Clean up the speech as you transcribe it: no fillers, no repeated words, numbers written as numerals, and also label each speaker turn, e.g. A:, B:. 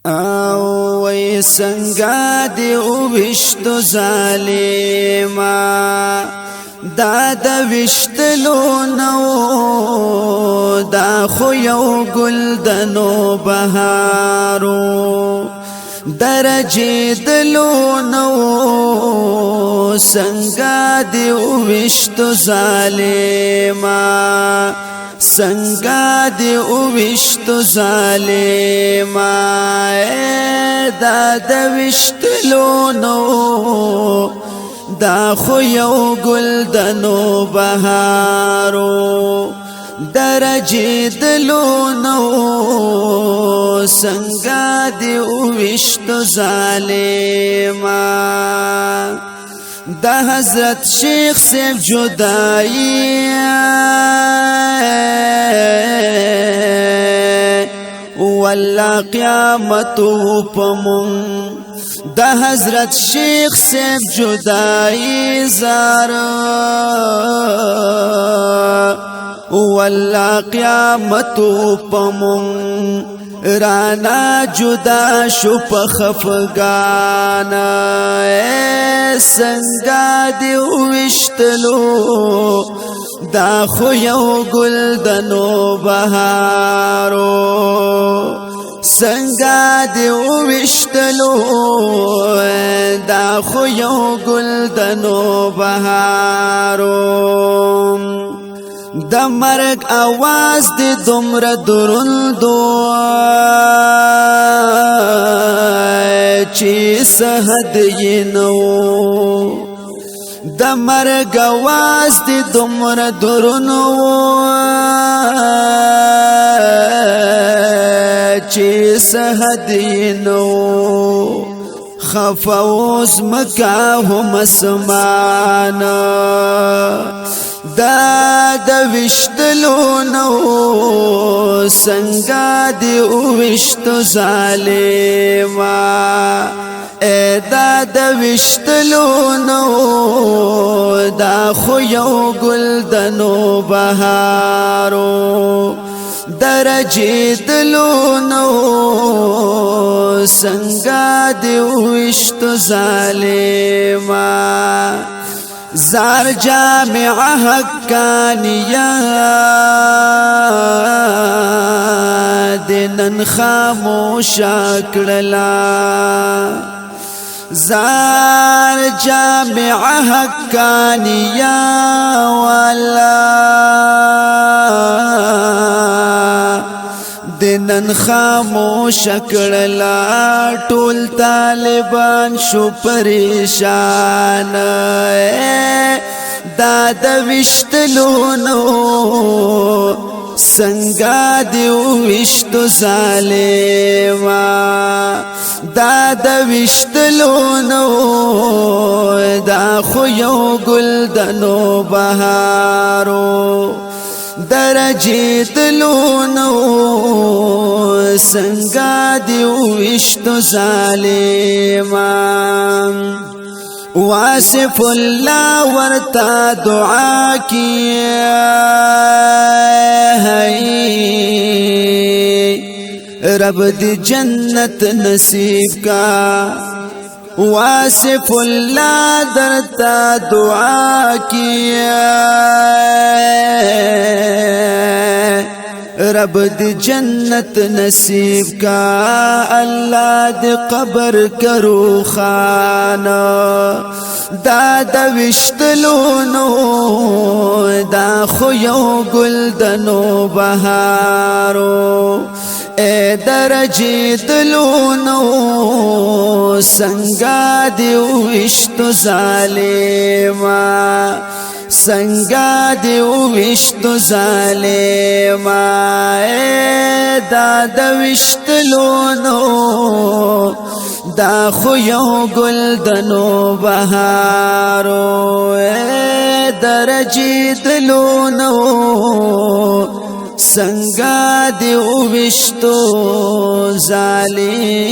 A: او وی سنگا دی وشتو ظالما دا د وشتلو نو دا خو یو گل دنو بهارو درجه دلو نو سنگا دی وشتو ظالما سنگا دی وشتو ظالما دا د وشتلو نو دا خو یو گل دنو بهارو درجه دلو نو سنگا دی وشتو ظالما دا حضرت شیخ سیف جدائی والله قیامتو پمون دا حضرت شیخ سیف جدائی زارا والله قیامتو پمون رانا جدا شو په خفګانا سنگا دی وشتلو دا خو یو گل دنو بهارو سنگا دی وشتلو دا خو یو گل دنو بهارو د مرگ आवाज دی دومره دروندو چې سحد ینو د مرگ आवाज دی دومره درونو چې سحد ینو خفوز مکاهم اسمانا دا د وشتلو نو سنگا دی وشتو ظالما دا د وشتلو نو دا خو یو گل دنو بهارو درجه دلو نو سنگا دی وشتو ظالما زار جامع حقانیه دنن خاموشا کړلا زار جامع حقانیه والله دنن خاموش کړلا ټول طالبان شو پریشان دا د وشتلو نو سنگا دی وشتو ظالما دا د وشتلو نو دا خو یو گل دنو بهارو درجه دلو نو سنگا دی وشتو ظالما واصف الله ورتا دعا کی رب دی جنت نصیب کا واصف الله درتا دعا کی رب دی جنت نصیب کا اللہ دی قبر کرو خانا دا د وشتلو نو دا خو یو گل دنو بهارو درجه دلو نو سنگا دی وشتو ظالما سنگا دی وشتو ظالما دا د وشتلو نو دا خو یو گل دنو بهارو درجه دلو نو سنگا دی وشتو ظالما